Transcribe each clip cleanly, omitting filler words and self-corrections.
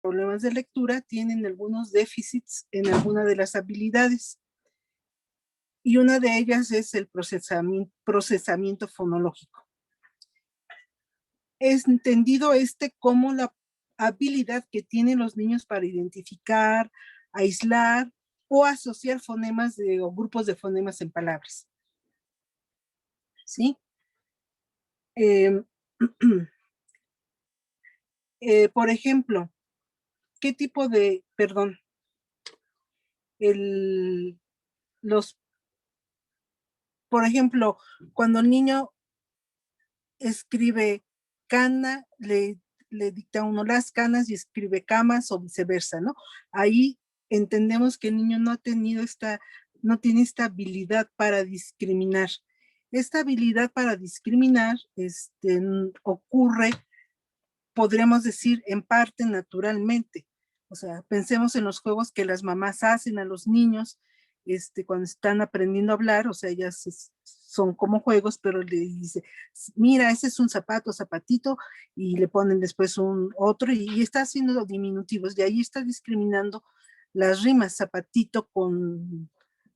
problemas de lectura tienen algunos déficits en alguna de las habilidades. Y una de ellas es el procesamiento fonológico. Es entendido como la habilidad que tienen los niños para identificar, aislar o asociar fonemas o grupos de fonemas en palabras. ¿Sí? Por ejemplo, ¿qué tipo de, perdón, por ejemplo, cuando el niño escribe cana, le dicta uno las canas y escribe camas o viceversa, ¿no? Ahí entendemos que el niño no tiene esta habilidad para discriminar. Esta habilidad para discriminar ocurre, podríamos decir, en parte naturalmente. O sea, pensemos en los juegos que las mamás hacen a los niños cuando están aprendiendo a hablar, o sea, ellas son como juegos, pero le dice, mira, ese es un zapato, zapatito, y le ponen después un otro, y está haciendo diminutivos, y ahí está discriminando las rimas, zapatito con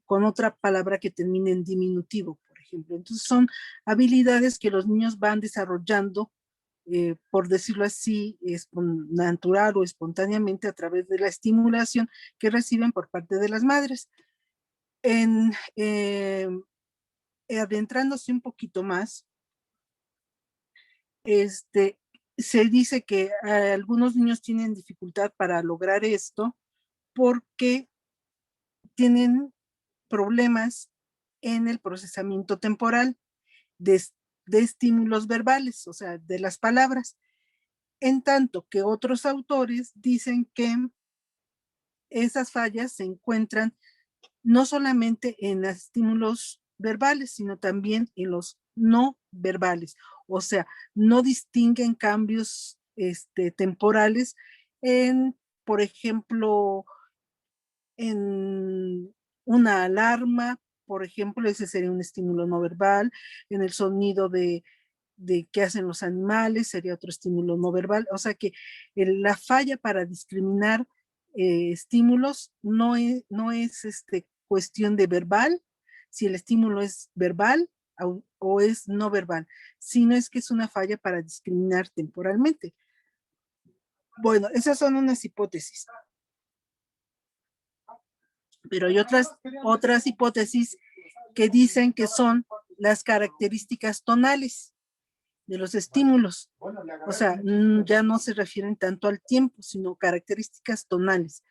otra palabra que termine en diminutivo, por ejemplo. Entonces son habilidades que los niños van desarrollando, por decirlo así, natural o espontáneamente a través de la estimulación que reciben por parte de las madres. Adentrándose un poquito más, se dice que algunos niños tienen dificultad para lograr esto porque tienen problemas en el procesamiento temporal de estímulos verbales, o sea, de las palabras. En tanto que otros autores dicen que esas fallas se encuentran no solamente en los estímulos verbales, sino también en los no verbales. O sea, no distinguen cambios temporales en, por ejemplo, en una alarma, por ejemplo, ese sería un estímulo no verbal, en el sonido de qué hacen los animales, sería otro estímulo no verbal. O sea que la falla para discriminar estímulos no es cuestión de verbal, si el estímulo es verbal o es no verbal, sino es que es una falla para discriminar temporalmente. Bueno, esas son unas hipótesis. Pero hay otras hipótesis que dicen que son las características tonales de los estímulos. O sea, ya no se refieren tanto al tiempo, sino características tonales.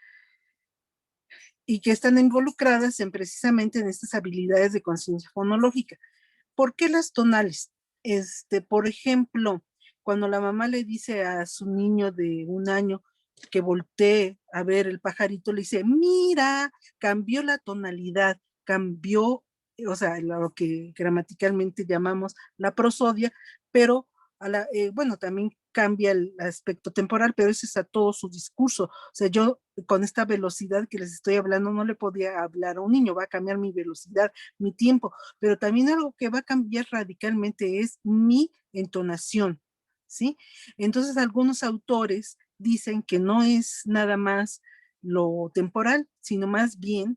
Y que están involucradas precisamente en estas habilidades de conciencia fonológica. ¿Por qué las tonales? Por ejemplo, cuando la mamá le dice a su niño de 1 año que voltee a ver el pajarito, le dice, mira, cambió la tonalidad, cambió, o sea, lo que gramaticalmente llamamos la prosodia, pero bueno, también cambia el aspecto temporal, pero ese es a todo su discurso. O sea, yo con esta velocidad que les estoy hablando no le podía hablar a un niño, va a cambiar mi velocidad, mi tiempo, pero también algo que va a cambiar radicalmente es mi entonación, ¿sí? Entonces algunos autores dicen que no es nada más lo temporal, sino más bien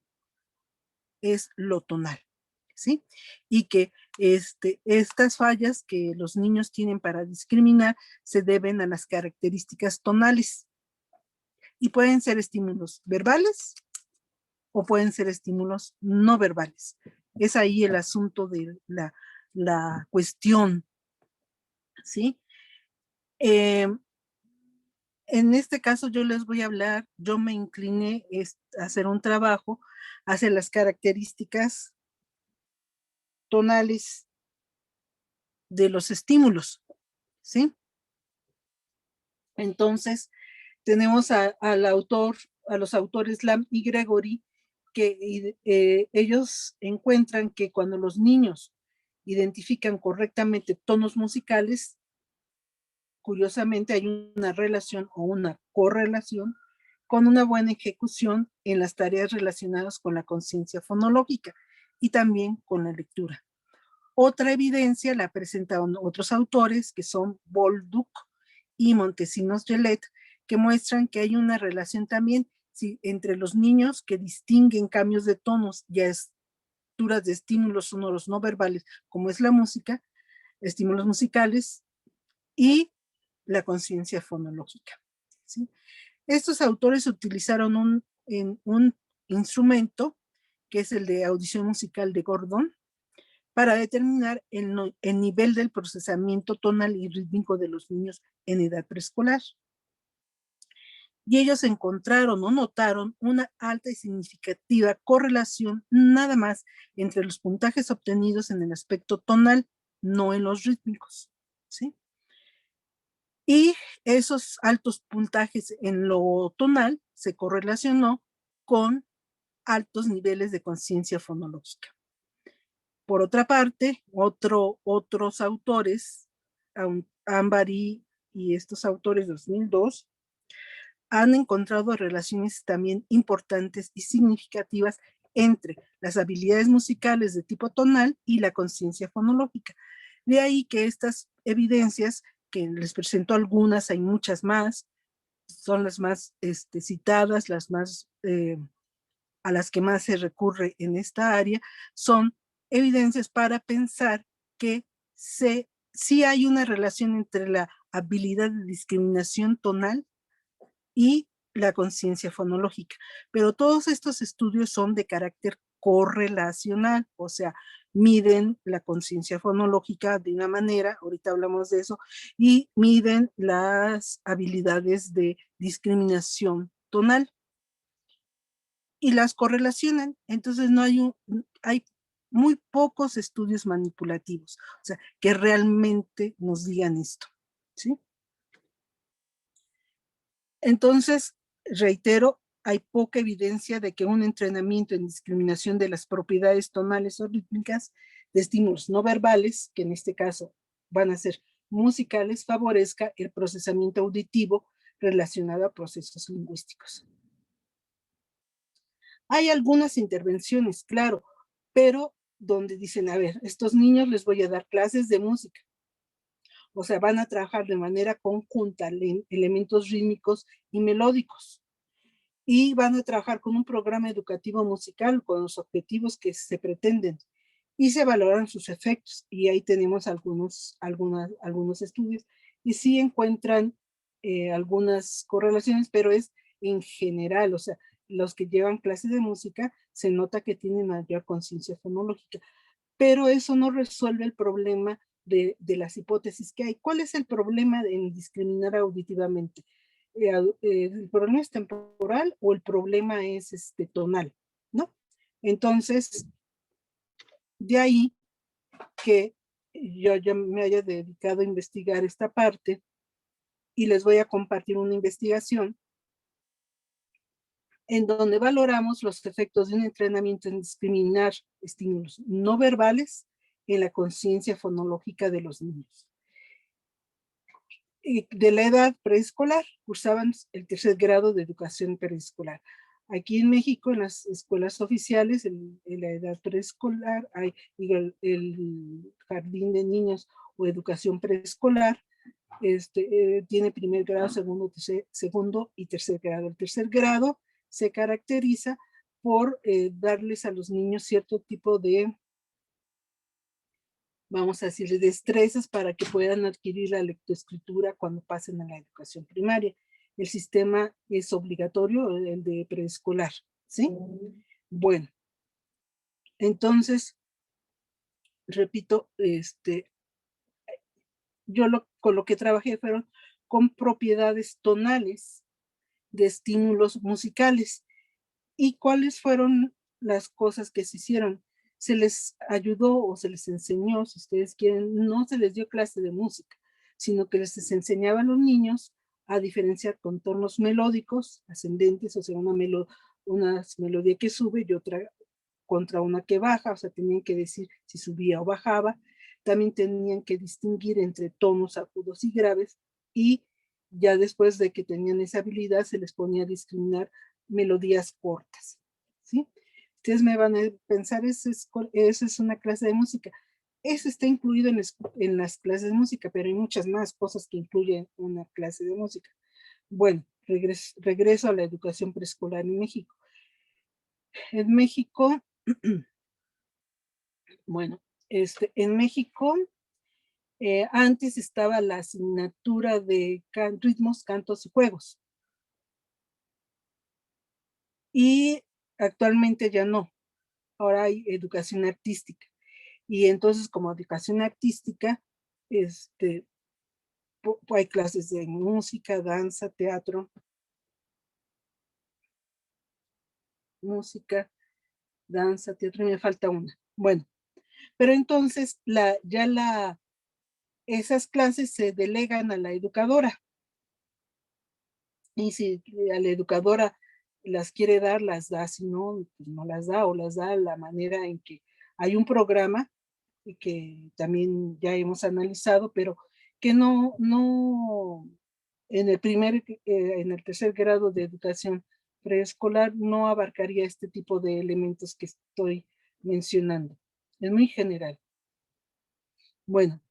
es lo tonal, ¿sí? Y que estas fallas que los niños tienen para discriminar se deben a las características tonales y pueden ser estímulos verbales o pueden ser estímulos no verbales. Es ahí el asunto de la cuestión, ¿sí? En este caso yo les voy a hablar, yo me incliné a hacer un trabajo hacia las características tonales de los estímulos, ¿sí? Entonces, tenemos al autor, a los autores Lam y Gregory, que ellos encuentran que cuando los niños identifican correctamente tonos musicales, curiosamente hay una relación o una correlación con una buena ejecución en las tareas relacionadas con la conciencia fonológica y también con la lectura. Otra evidencia la presentan otros autores que son Bolduc y Montesinos Gelet, que muestran que hay una relación también entre los niños que distinguen cambios de tonos y estructuras de estímulos sonoros no verbales, como es la música, estímulos musicales y la conciencia fonológica. ¿Sí? Estos autores utilizaron un instrumento, que es el de audición musical de Gordon, para determinar el nivel del procesamiento tonal y rítmico de los niños en edad preescolar. Y ellos encontraron o notaron una alta y significativa correlación nada más entre los puntajes obtenidos en el aspecto tonal, no en los rítmicos. ¿Sí? Y esos altos puntajes en lo tonal se correlacionó con altos niveles de conciencia fonológica. Por otra parte, otros autores, Ambari y estos autores 2002, han encontrado relaciones también importantes y significativas entre las habilidades musicales de tipo tonal y la conciencia fonológica. De ahí que estas evidencias, que les presento algunas, hay muchas más, son las más citadas, las más a las que más se recurre en esta área, son evidencias para pensar que sí hay una relación entre la habilidad de discriminación tonal y la conciencia fonológica. Pero todos estos estudios son de carácter correlacional, o sea, miden la conciencia fonológica de una manera, ahorita hablamos de eso, y miden las habilidades de discriminación tonal y las correlacionan. Entonces no hay muy pocos estudios manipulativos, o sea, que realmente nos digan esto, ¿sí? Entonces, reitero, hay poca evidencia de que un entrenamiento en discriminación de las propiedades tonales o rítmicas de estímulos no verbales, que en este caso van a ser musicales, favorezca el procesamiento auditivo relacionado a procesos lingüísticos. Hay algunas intervenciones, claro, pero donde dicen, a ver, estos niños les voy a dar clases de música. O sea, van a trabajar de manera conjunta elementos rítmicos y melódicos. Y van a trabajar con un programa educativo musical con los objetivos que se pretenden. Y se valoran sus efectos. Y ahí tenemos algunos estudios. Y sí encuentran algunas correlaciones, pero es en general, o sea, los que llevan clases de música se nota que tienen mayor conciencia fonológica, pero eso no resuelve el problema de las hipótesis que hay. ¿Cuál es el problema en discriminar auditivamente? ¿El problema es temporal o el problema es tonal? ¿No? Entonces, de ahí que yo ya me haya dedicado a investigar esta parte y les voy a compartir una investigación en donde valoramos los efectos de un entrenamiento en discriminar estímulos no verbales en la conciencia fonológica de los niños. Y de la edad preescolar, cursaban el tercer grado de educación preescolar. Aquí en México, en las escuelas oficiales, en la edad preescolar, hay el jardín de niños o educación preescolar, tiene primer grado, segundo y tercer grado. El tercer grado se caracteriza por darles a los niños cierto tipo de, vamos a decir, destrezas para que puedan adquirir la lectoescritura cuando pasen a la educación primaria. El sistema es obligatorio, el de preescolar, ¿sí? Bueno, entonces, repito, yo con lo que trabajé fueron con propiedades tonales de estímulos musicales. ¿Y cuáles fueron las cosas que se hicieron? Se les ayudó o se les enseñó, si ustedes quieren, no se les dio clase de música, sino que les enseñaba a los niños a diferenciar contornos melódicos, ascendentes, o sea, una melodía que sube y otra contra una que baja, o sea, tenían que decir si subía o bajaba. También tenían que distinguir entre tonos agudos y graves, y ya después de que tenían esa habilidad se les ponía a discriminar melodías cortas, ¿sí? Ustedes me van a pensar, esa es una clase de música. Eso está incluido en las clases de música, pero hay muchas más cosas que incluyen una clase de música. Bueno, regreso a la educación preescolar en México. En México, bueno, en México antes estaba la asignatura de ritmos, cantos y juegos. Y actualmente ya no. Ahora hay educación artística. Y entonces, como educación artística, hay clases de música, danza, teatro, música, danza, teatro, y me falta una. Bueno, pero entonces esas clases se delegan a la educadora. Y si a la educadora las quiere dar, las da, si no, pues no las da, o las da la manera en que hay un programa y que también ya hemos analizado, pero que no, en el tercer grado de educación preescolar no abarcaría este tipo de elementos que estoy mencionando. Es muy general. Bueno,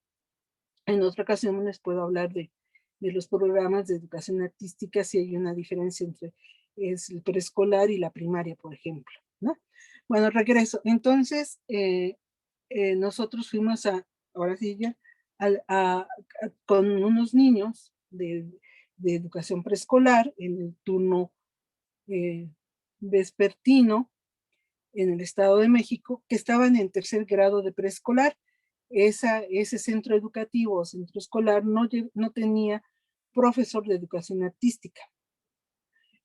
en otra ocasión les puedo hablar de los programas de educación artística, si hay una diferencia entre el preescolar y la primaria, por ejemplo, ¿no? Bueno, regreso. Entonces, nosotros fuimos ahora sí ya, con unos niños de educación preescolar en el turno vespertino en el Estado de México, que estaban en tercer grado de preescolar. Ese centro educativo o centro escolar no tenía profesor de educación artística.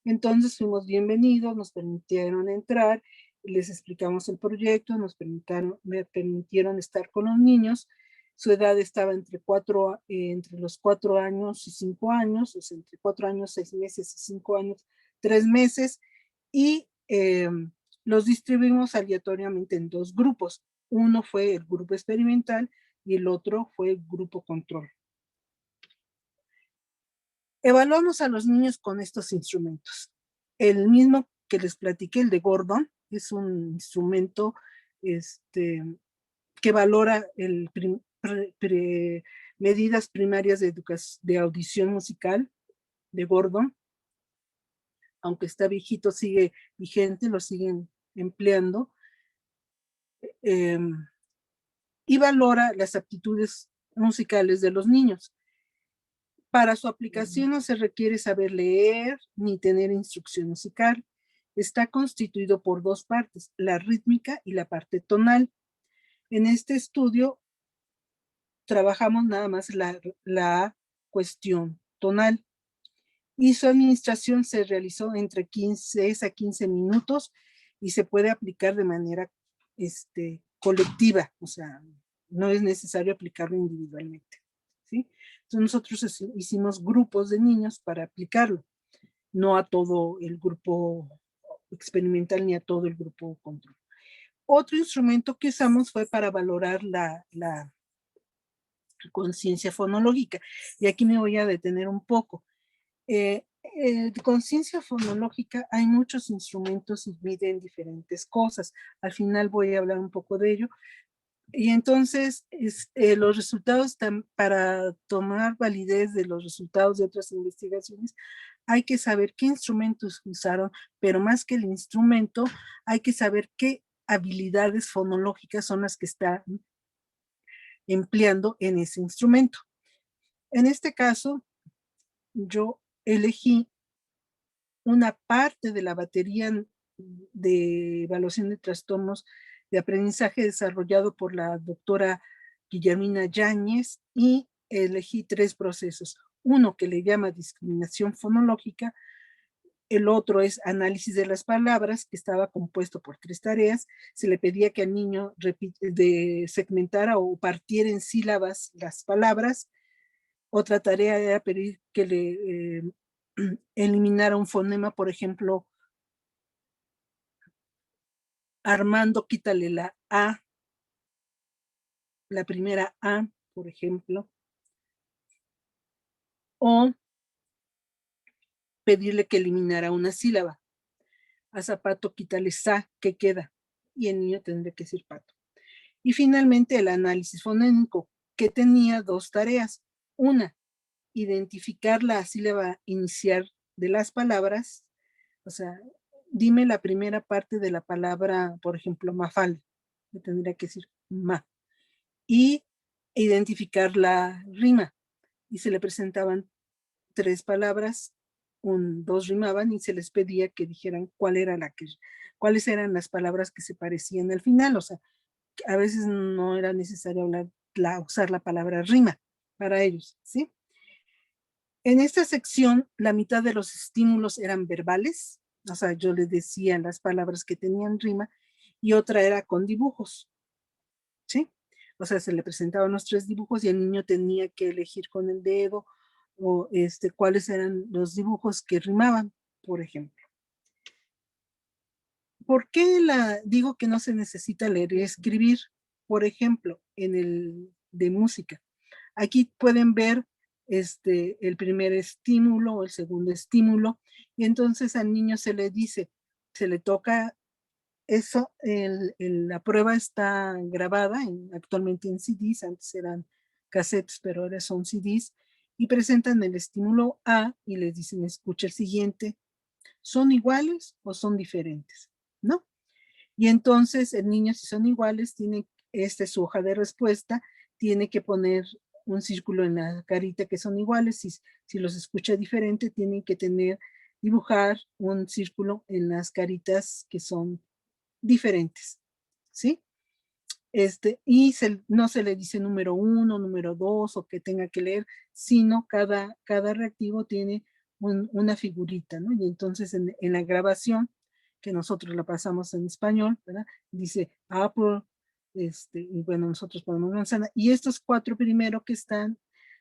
Entonces fuimos bienvenidos, nos permitieron entrar, les explicamos el proyecto, me permitieron estar con los niños. Su edad estaba entre los 4 años y 5 años, o sea, entre 4 años, 6 meses y 5 años, 3 meses, y los distribuimos aleatoriamente en 2 grupos. Uno fue el grupo experimental y el otro fue el grupo control. Evaluamos a los niños con estos instrumentos. El mismo que les platiqué, el de Gordon, es un instrumento que valora medidas primarias de audición musical de Gordon. Aunque está viejito, sigue vigente, lo siguen empleando. Y valora las aptitudes musicales de los niños. Para su aplicación no se requiere saber leer ni tener instrucción musical. Está constituido por 2 partes, la rítmica y la parte tonal. En este estudio trabajamos nada más la cuestión tonal. Y su administración se realizó entre 6 a 15 minutos y se puede aplicar de manera colectiva, o sea, no es necesario aplicarlo individualmente, ¿sí? Entonces nosotros hicimos grupos de niños para aplicarlo, no a todo el grupo experimental ni a todo el grupo control. Otro instrumento que usamos fue para valorar la conciencia fonológica, y aquí me voy a detener un poco. De conciencia fonológica hay muchos instrumentos y miden diferentes cosas. Al final voy a hablar un poco de ello. Y entonces los resultados, para tomar validez de los resultados de otras investigaciones, hay que saber qué instrumentos usaron, pero más que el instrumento, hay que saber qué habilidades fonológicas son las que están empleando en ese instrumento. En este caso, yo elegí una parte de la batería de evaluación de trastornos de aprendizaje desarrollado por la doctora Guillermina Yáñez, y elegí 3 procesos. Uno que le llama discriminación fonológica, el otro es análisis de las palabras, que estaba compuesto por 3 tareas. Se le pedía que al niño segmentara o partiera en sílabas las palabras. Otra tarea era pedir que le eliminara un fonema, por ejemplo, Armando, quítale la A, la primera A, por ejemplo, o pedirle que eliminara una sílaba. A Zapato, quítale Sa, ¿qué queda? Y el niño tendría que decir pato. Y finalmente el análisis fonémico, que tenía 2 tareas. Una, identificar la sílaba inicial de las palabras, o sea, dime la primera parte de la palabra, por ejemplo, mafal, yo tendría que decir ma, y identificar la rima, y se le presentaban 3 palabras, dos rimaban y se les pedía que dijeran cuáles eran las palabras que se parecían al final, o sea, a veces no era necesario usar la palabra rima para ellos, ¿sí? En esta sección, la mitad de los estímulos eran verbales, o sea, yo les decía las palabras que tenían rima, y otra era con dibujos, ¿sí? O sea, se le presentaban los 3 dibujos y el niño tenía que elegir con el dedo o cuáles eran los dibujos que rimaban, por ejemplo. ¿Por qué digo que no se necesita leer y escribir? Por ejemplo, en el de música. Aquí pueden ver el primer estímulo o el segundo estímulo, y entonces al niño se le dice, se le toca eso, la prueba está grabada actualmente en CDs, antes eran cassettes, pero ahora son CDs, y presentan el estímulo A y les dicen, escucha el siguiente, ¿son iguales o son diferentes? ¿No? Y entonces el niño, si son iguales, tiene, esta es su hoja de respuesta, tiene que poner un círculo en la carita que son iguales, si los escucha diferente, tienen que dibujar un círculo en las caritas que son diferentes, ¿sí? Y no se le dice número 1, número 2 o que tenga que leer, sino cada reactivo tiene una figurita, ¿no? Y entonces en la grabación, que nosotros la pasamos en español, ¿verdad? Dice Apple, y bueno, nosotros ponemos manzana, y estos 4 primero que están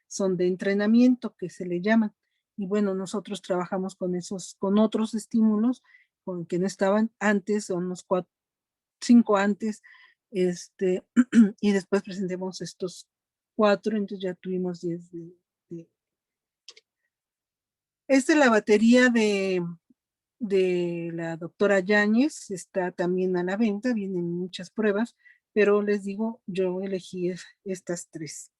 son de entrenamiento, que se le llaman, y bueno, nosotros trabajamos con otros estímulos, con que no estaban antes, son unos 5 antes, y después presentemos estos 4, entonces ya tuvimos 10 Esta es la batería de la doctora Yáñez, está también a la venta, vienen muchas pruebas, pero les digo, yo elegí estas 3.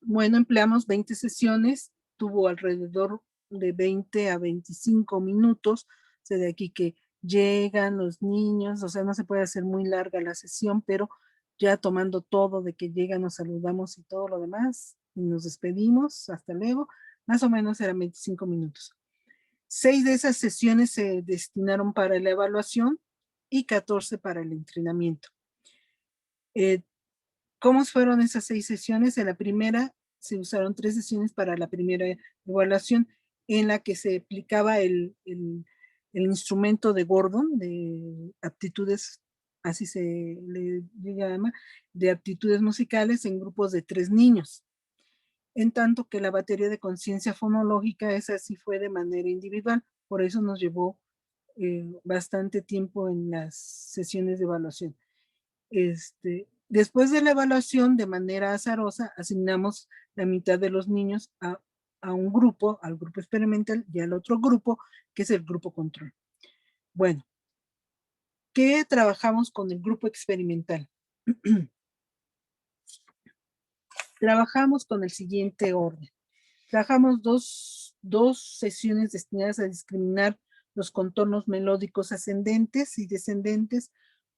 Bueno, empleamos 20 sesiones, tuvo alrededor de 20 a 25 minutos, o sea, de aquí que llegan los niños, o sea, no se puede hacer muy larga la sesión, pero ya tomando todo de que llegan, nos saludamos y todo lo demás, y nos despedimos, hasta luego, más o menos eran 25 minutos. 6 de esas sesiones se destinaron para la evaluación y 14 para el entrenamiento. ¿Cómo fueron esas 6 sesiones? En la primera se usaron 3 sesiones para la primera evaluación, en la que se aplicaba el instrumento de Gordon, de aptitudes, así se le llama, de aptitudes musicales en grupos de 3 niños. En tanto que la batería de conciencia fonológica, esa sí fue de manera individual, por eso nos llevó bastante tiempo en las sesiones de evaluación. Después de la evaluación, de manera azarosa, asignamos la mitad de los niños a un grupo, al grupo experimental, y al otro grupo, que es el grupo control. Bueno, ¿qué trabajamos con el grupo experimental? Trabajamos con el siguiente orden. Trabajamos dos sesiones destinadas a discriminar los contornos melódicos ascendentes y descendentes,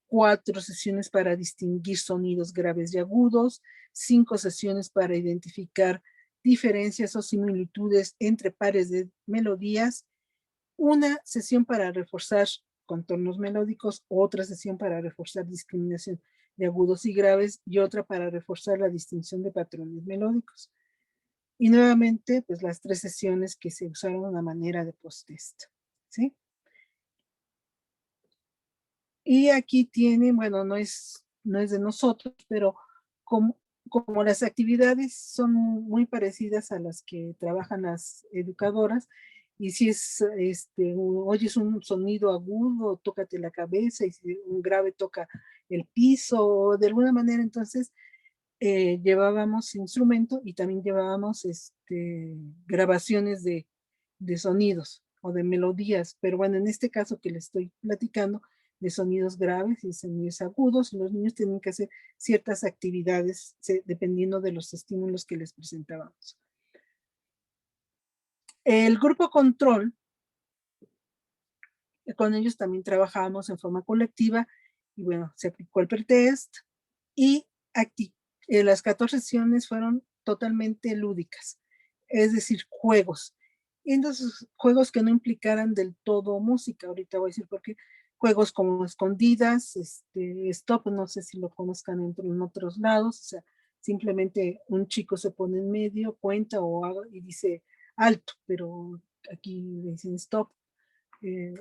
4 sesiones para distinguir sonidos graves y agudos, 5 sesiones para identificar diferencias o similitudes entre pares de melodías, una sesión para reforzar contornos melódicos, otra sesión para reforzar discriminación de agudos y graves y otra para reforzar la distinción de patrones melódicos. Y nuevamente, pues las 3 sesiones que se usaron a manera de post-test, ¿sí? Y aquí tiene, bueno, no es de nosotros, pero como las actividades son muy parecidas a las que trabajan las educadoras, y si es, oyes un sonido agudo, tócate la cabeza, y si un grave toca el piso, o de alguna manera, entonces, llevábamos instrumento y también llevábamos grabaciones de sonidos o de melodías, pero bueno, en este caso que les estoy platicando, de sonidos graves y sonidos agudos, los niños tienen que hacer ciertas actividades dependiendo de los estímulos que les presentábamos. El grupo control, con ellos también trabajábamos en forma colectiva y bueno, se aplicó el pretest y aquí las 14 sesiones fueron totalmente lúdicas, es decir, juegos. Y entonces, juegos que no implicaran del todo música, ahorita voy a decir por qué. Juegos como escondidas, stop, no sé si lo conozcan en otros lados, o sea, simplemente un chico se pone en medio, cuenta y dice alto, pero aquí le dicen stop.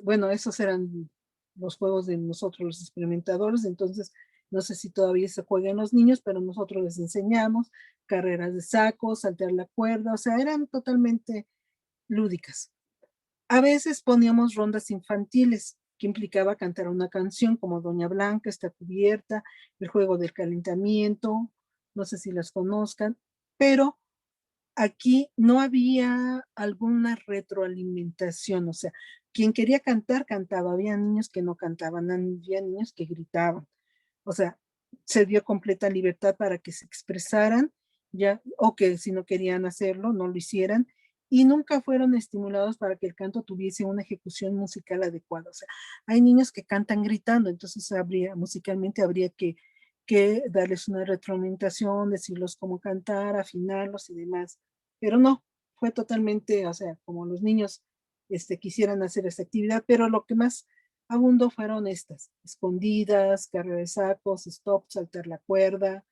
Bueno, esos eran los juegos de nosotros los experimentadores, entonces no sé si todavía se juegan los niños, pero nosotros les enseñamos carreras de sacos, saltar la cuerda, o sea, eran totalmente lúdicas. A veces poníamos rondas infantiles, que implicaba cantar una canción como Doña Blanca está cubierta, el juego del calentamiento, no sé si las conozcan, pero aquí no había alguna retroalimentación, o sea, quien quería cantar, cantaba, había niños que no cantaban, había niños que gritaban, o sea, se dio completa libertad para que se expresaran, ya, o que si no querían hacerlo, no lo hicieran, y nunca fueron estimulados para que el canto tuviese una ejecución musical adecuada, o sea, hay niños que cantan gritando, entonces musicalmente habría que darles una retroalimentación, decirlos cómo cantar, afinarlos y demás. Pero no, fue totalmente, o sea, como los niños quisieran hacer esta actividad, pero lo que más abundó fueron estas, escondidas, carrera de sacos, stop, saltar la cuerda,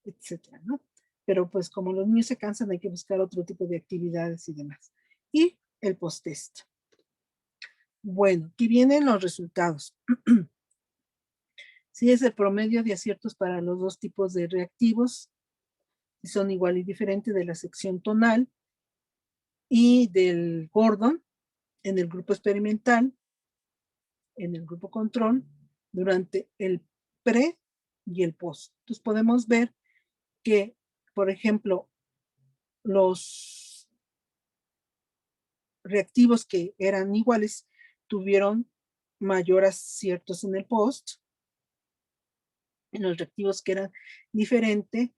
etcétera, ¿no? Pero pues como los niños se cansan, hay que buscar otro tipo de actividades y demás. Y el post-test. Bueno, aquí vienen los resultados. Si es el promedio de aciertos para los dos tipos de reactivos, si son igual y diferente de la sección tonal y del Gordon en el grupo experimental, en el grupo control, durante el pre y el post. Entonces podemos ver que, por ejemplo, los reactivos que eran iguales tuvieron mayor aciertos en el post, en los reactivos que eran diferentes,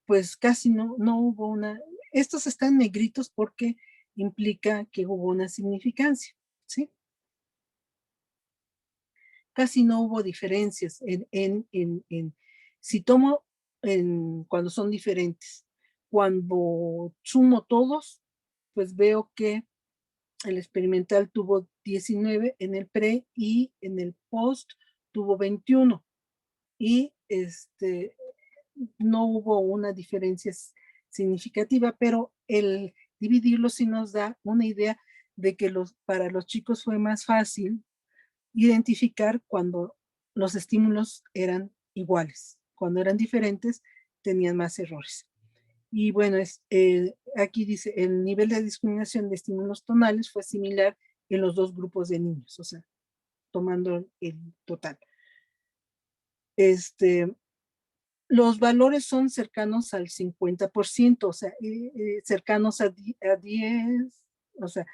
pues casi no hubo una, estos están negritos porque implica que hubo una significancia, ¿sí? Casi no hubo diferencias si tomo cuando son diferentes. Cuando sumo todos, pues veo que el experimental tuvo 19 en el pre y en el post tuvo 21. Y no hubo una diferencia significativa, pero el dividirlo sí nos da una idea de que para los chicos fue más fácil identificar cuando los estímulos eran iguales. Cuando eran diferentes, tenían más errores. Y bueno, aquí dice, el nivel de discriminación de estímulos tonales fue similar en los dos grupos de niños, o sea, tomando el total. Los valores son cercanos al 50%, o sea, cercanos a 10, o sea,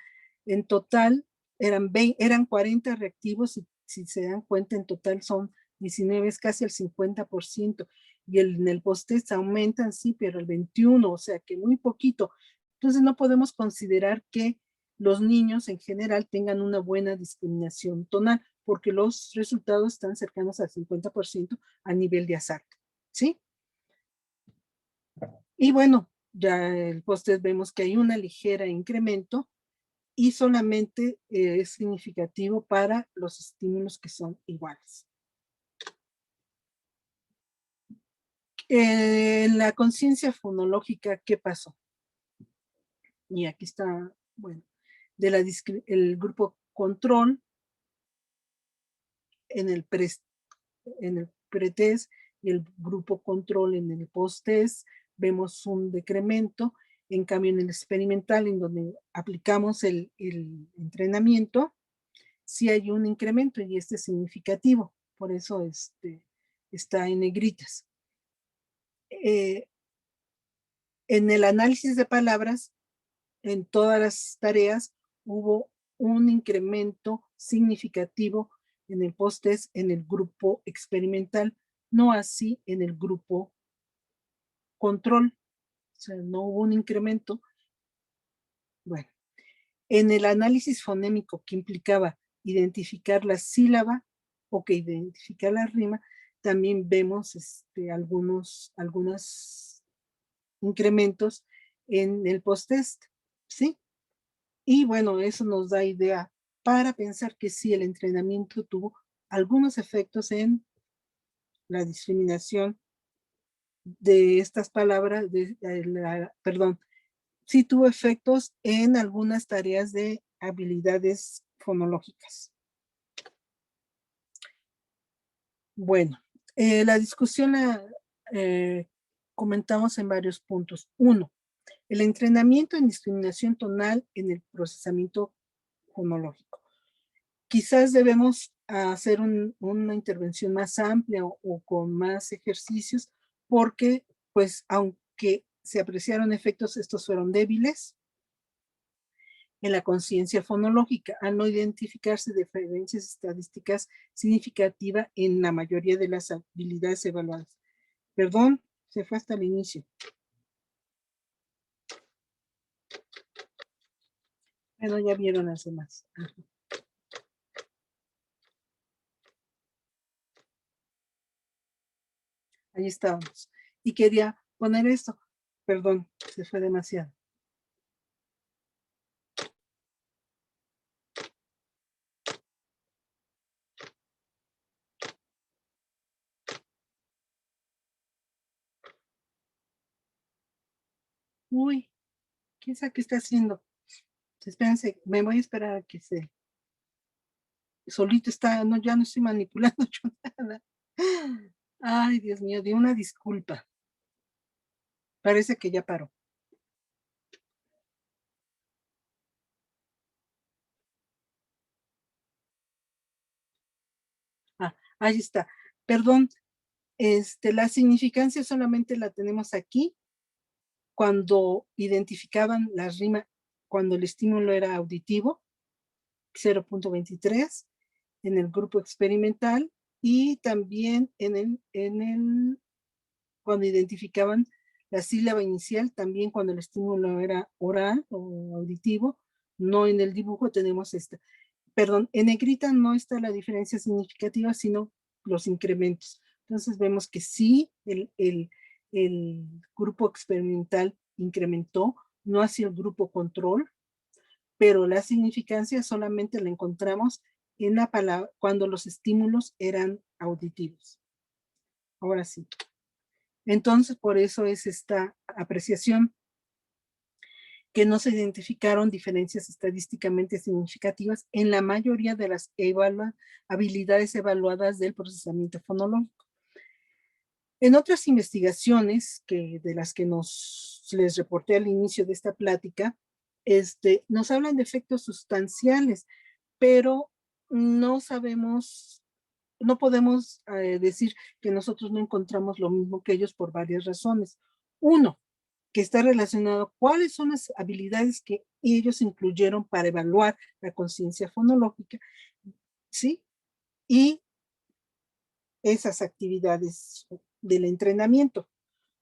en total eran 40 reactivos y si se dan cuenta en total son 19, es casi el 50%. Y en el post-test aumentan, sí, pero el 21, o sea que muy poquito. Entonces no podemos considerar que los niños en general tengan una buena discriminación tonal, porque los resultados están cercanos al 50% a nivel de azar. ¿Sí? Y bueno, ya el post-test vemos que hay una ligera incremento y solamente es significativo para los estímulos que son iguales. En la conciencia fonológica, ¿qué pasó? Y aquí está, bueno, el grupo control en el pretest y el grupo control en el post-test, vemos un decremento. En cambio, en el experimental, en donde aplicamos el entrenamiento, sí hay un incremento y este es significativo. Por eso está en negritas. En el análisis de palabras, en todas las tareas, hubo un incremento significativo en el post-test en el grupo experimental, no así en el grupo control. O sea, no hubo un incremento. Bueno, En el análisis fonémico que implicaba identificar la sílaba o que identificar la rima, también vemos algunos incrementos en el post-test, ¿sí? Y bueno, eso nos da idea para pensar que sí, el entrenamiento tuvo algunos efectos en la discriminación de estas palabras, perdón, sí tuvo efectos en algunas tareas de habilidades fonológicas. Bueno, la discusión la comentamos en varios puntos. Uno, el entrenamiento en discriminación tonal en el procesamiento fonológico. Quizás debemos hacer una intervención más amplia o con más ejercicios, porque pues aunque se apreciaron efectos, estos fueron débiles en la conciencia fonológica, al no identificarse diferencias estadísticas significativas en la mayoría de las habilidades evaluadas. Perdón, se fue hasta el inicio. Bueno, ya vieron las demás. Ahí estábamos. Y quería poner esto. Perdón, se fue demasiado. Uy, ¿quién sabe qué está haciendo? Espérense, me voy a esperar a que se... Solito está, no, ya no estoy manipulando yo nada. Ay, Dios mío, di una disculpa. Parece que ya paró. Ah, ahí está. Perdón, la significancia solamente la tenemos aquí cuando identificaban la rima, cuando el estímulo era auditivo, 0.23, en el grupo experimental, y también cuando identificaban la sílaba inicial, también cuando el estímulo era oral o auditivo, no en el dibujo tenemos esta. Perdón, en negrita no está la diferencia significativa, sino los incrementos. Entonces vemos que sí, el grupo experimental incrementó, no hacia el grupo control, pero la significancia solamente la encontramos en la palabra cuando los estímulos eran auditivos. Ahora sí. Entonces, por eso es esta apreciación que no se identificaron diferencias estadísticamente significativas en la mayoría de las habilidades evaluadas del procesamiento fonológico. En otras investigaciones de las que les reporté al inicio de esta plática, nos hablan de efectos sustanciales, pero no sabemos, no podemos decir que nosotros no encontramos lo mismo que ellos por varias razones. Uno, que está relacionado cuáles son las habilidades que ellos incluyeron para evaluar la conciencia fonológica, ¿sí? Y esas actividades del entrenamiento.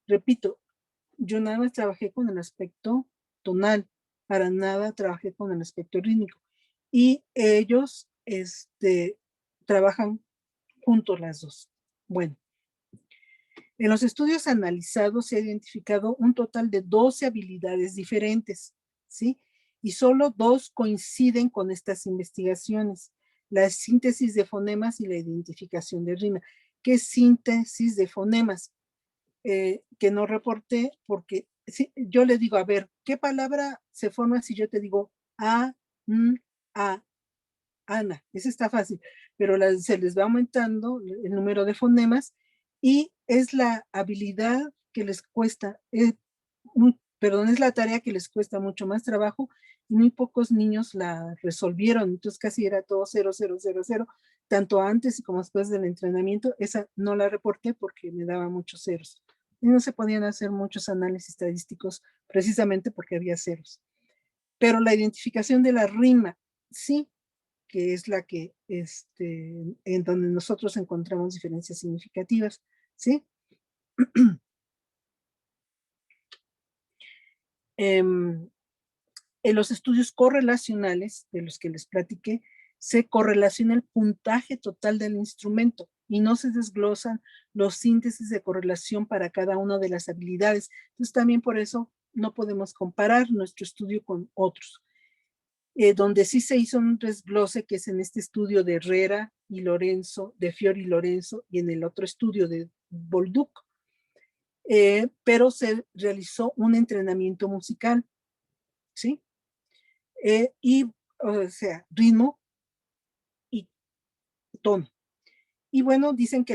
Repito, yo nada más trabajé con el aspecto tonal, para nada trabajé con el aspecto rítmico. Y ellos trabajan juntos las dos. Bueno, en los estudios analizados se ha identificado un total de 12 habilidades diferentes, ¿sí? Y solo 2 coinciden con estas investigaciones, la síntesis de fonemas y la identificación de rima. ¿Qué es síntesis de fonemas? Que no reporté porque yo le digo, a ver, ¿qué palabra se forma si yo te digo a, a, Ana? Esa está fácil, pero se les va aumentando el número de fonemas y es la habilidad que les cuesta, perdón, es la tarea que les cuesta mucho más trabajo y muy pocos niños la resolvieron, entonces casi era todo 0, 0, 0, 0, tanto antes como después del entrenamiento. Esa no la reporté porque me daba muchos ceros y no se podían hacer muchos análisis estadísticos precisamente porque había ceros. Pero la identificación de la rima, sí, que es la que, en donde nosotros encontramos diferencias significativas, ¿sí? En los estudios correlacionales, de los que les platiqué, se correlaciona el puntaje total del instrumento y no se desglosan los índices de correlación para cada una de las habilidades. Entonces también por eso no podemos comparar nuestro estudio con otros. Donde sí se hizo un desglose, que es en este estudio de Herrera y Lorenzo, de Fiori y Lorenzo, y en el otro estudio de Bolduc, pero se realizó un entrenamiento musical, ¿sí? Y, o sea, ritmo y tono. Y bueno, dicen que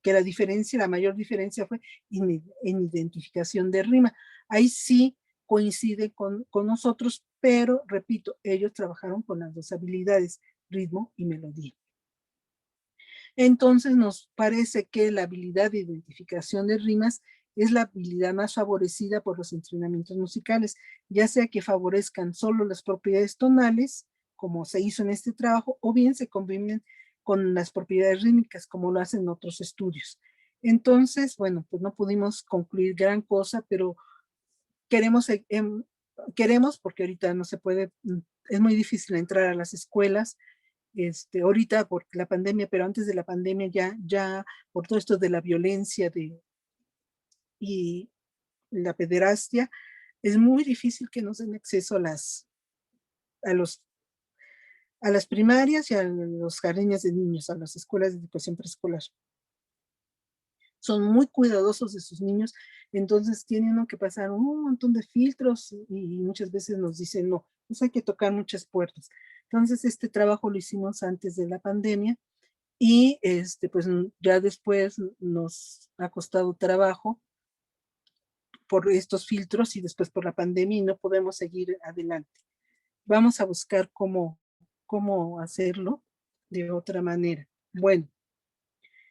que la diferencia, la mayor diferencia fue en identificación de rima. Ahí sí coincide con nosotros, pero repito, ellos trabajaron con las dos habilidades, ritmo y melodía. Entonces nos parece que la habilidad de identificación de rimas es la habilidad más favorecida por los entrenamientos musicales, ya sea que favorezcan solo las propiedades tonales, como se hizo en este trabajo, o bien se combinen con las propiedades rítmicas, como lo hacen otros estudios. Entonces, bueno, pues no pudimos concluir gran cosa, pero queremos, queremos, porque ahorita no se puede, es muy difícil entrar a las escuelas, ahorita por la pandemia, pero antes de la pandemia ya por todo esto de la violencia y la pederastia, es muy difícil que nos den acceso a, los, a las primarias y a los jardines de niños, a las escuelas de educación preescolar. Son muy cuidadosos de sus niños, entonces tienen que pasar un montón de filtros y muchas veces nos dicen no, pues hay que tocar muchas puertas. Entonces este trabajo lo hicimos antes de la pandemia y pues ya después nos ha costado trabajo por estos filtros y después por la pandemia y no podemos seguir adelante. Vamos a buscar cómo hacerlo de otra manera. Bueno,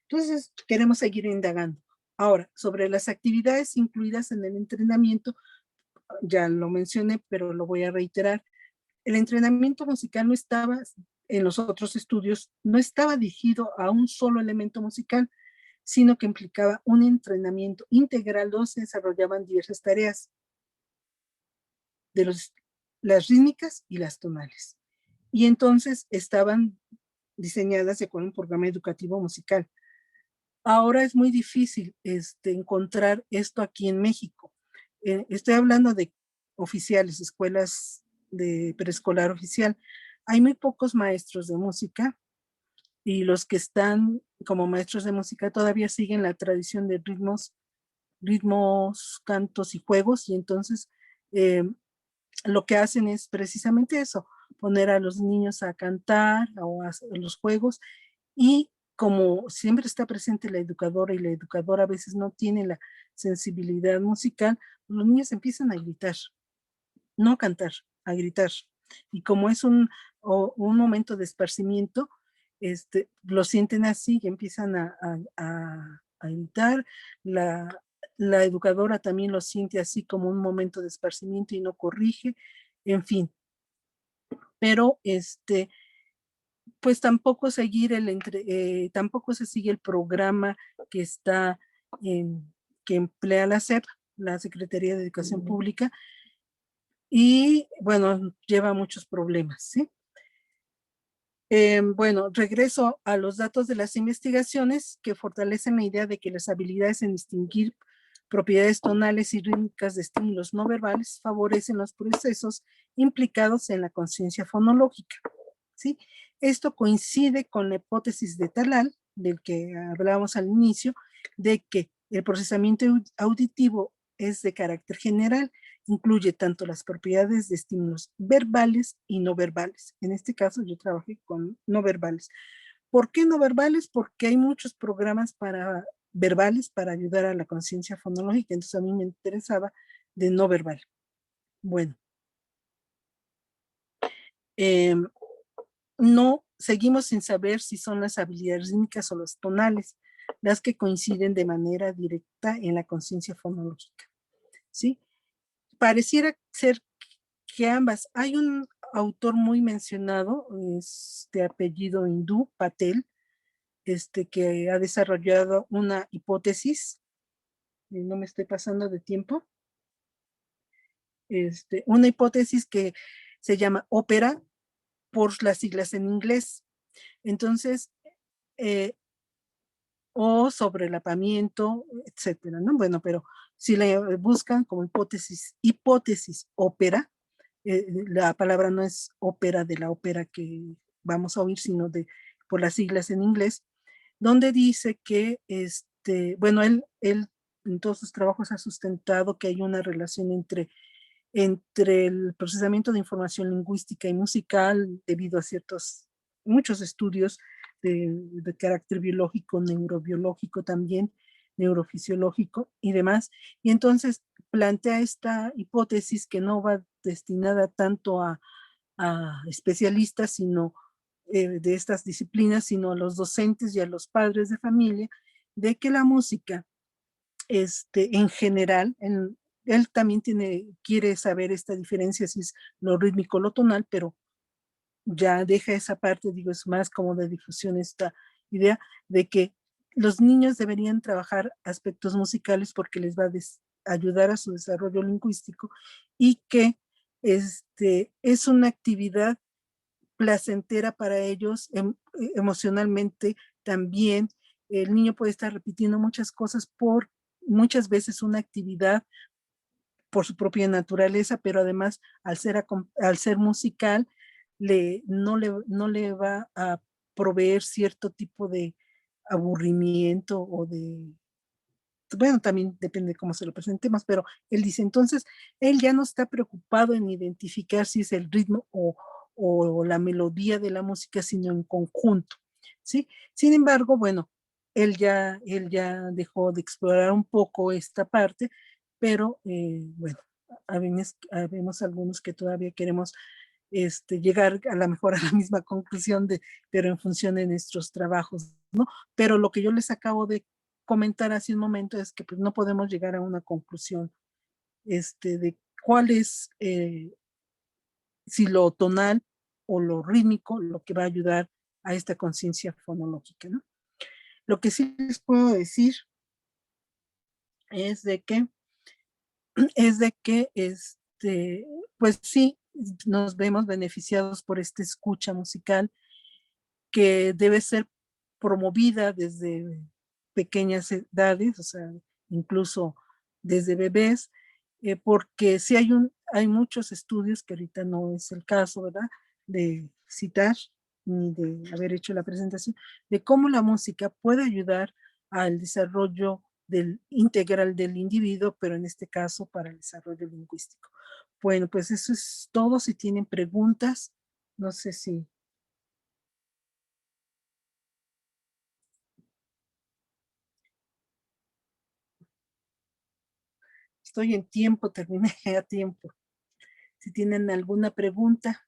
entonces queremos seguir indagando. Ahora, sobre las actividades incluidas en el entrenamiento, ya lo mencioné, pero lo voy a reiterar. El entrenamiento musical no estaba, en los otros estudios, no estaba dirigido a un solo elemento musical, sino que implicaba un entrenamiento integral donde se desarrollaban diversas tareas de las rítmicas y las tonales. Y entonces estaban diseñadas de acuerdo a un programa educativo musical. Ahora es muy difícil encontrar esto aquí en México. Estoy hablando de oficiales, escuelas de preescolar oficial. Hay muy pocos maestros de música y los que están como maestros de música todavía siguen la tradición de ritmos, cantos y juegos, y entonces lo que hacen es precisamente eso, poner a los niños a cantar o a los juegos, y como siempre está presente la educadora y la educadora a veces no tiene la sensibilidad musical, los niños empiezan a gritar, no a cantar, a gritar. Y como es un momento de esparcimiento, lo sienten así y empiezan a gritar. La educadora también lo siente así como un momento de esparcimiento y no corrige, en fin. Pero pues tampoco tampoco se sigue el programa que está que emplea la SEP, la Secretaría de Educación Pública, y bueno, lleva muchos problemas, ¿sí? Bueno, regreso a los datos de las investigaciones que fortalecen la idea de que las habilidades en distinguir propiedades tonales y rítmicas de estímulos no verbales favorecen los procesos implicados en la conciencia fonológica, ¿sí? Esto coincide con la hipótesis de Talal, del que hablábamos al inicio, de que el procesamiento auditivo es de carácter general, incluye tanto las propiedades de estímulos verbales y no verbales. En este caso yo trabajé con no verbales. ¿Por qué no verbales? Porque hay muchos programas verbales para ayudar a la conciencia fonológica, entonces a mí me interesaba de no verbal. Bueno, no seguimos sin saber si son las habilidades rítmicas o las tonales las que coinciden de manera directa en la conciencia fonológica, ¿sí? Pareciera ser que ambas. Hay un autor muy mencionado, de apellido hindú, Patel, que ha desarrollado una hipótesis, no me estoy pasando de tiempo, una hipótesis que se llama ópera por las siglas en inglés. Entonces, o sobrelapamiento, etcétera, ¿no? Bueno, pero si la buscan como hipótesis ópera, la palabra no es ópera de la ópera que vamos a oír, sino por las siglas en inglés, donde dice que, bueno, él en todos sus trabajos ha sustentado que hay una relación entre el procesamiento de información lingüística y musical debido a muchos estudios de carácter biológico, neurobiológico también, neurofisiológico y demás. Y entonces plantea esta hipótesis que no va destinada tanto a especialistas, sino de estas disciplinas, sino a los docentes y a los padres de familia, de que la música, en general, él también quiere saber esta diferencia, si es lo rítmico o lo tonal, pero ya deja esa parte, digo, es más como de difusión esta idea de que los niños deberían trabajar aspectos musicales porque les va a ayudar a su desarrollo lingüístico y que es una actividad placentera para ellos emocionalmente también. El niño puede estar repitiendo muchas cosas por muchas veces una actividad por su propia naturaleza, pero además al ser musical, no le va a proveer cierto tipo de aburrimiento o bueno, también depende de cómo se lo presentemos, pero él dice, entonces, él ya no está preocupado en identificar si es el ritmo o la melodía de la música, sino en conjunto, ¿sí? Sin embargo, bueno, él ya dejó de explorar un poco esta parte, pero bueno, habemos algunos que todavía queremos llegar a lo mejor a la misma conclusión, pero en función de nuestros trabajos, ¿no? Pero lo que yo les acabo de comentar hace un momento es que pues, no podemos llegar a una conclusión de cuál es, si lo tonal o lo rítmico, lo que va a ayudar a esta conciencia fonológica, ¿no? Lo que sí les puedo decir es de que, pues sí, nos vemos beneficiados por esta escucha musical que debe ser promovida desde pequeñas edades, o sea, incluso desde bebés, porque sí hay muchos estudios, que ahorita no es el caso, ¿verdad?, de citar ni de haber hecho la presentación, de cómo la música puede ayudar al desarrollo integral del individuo, pero en este caso para el desarrollo lingüístico. Bueno, pues eso es todo. Si tienen preguntas, no sé si estoy en tiempo, terminé a tiempo. Si tienen alguna pregunta.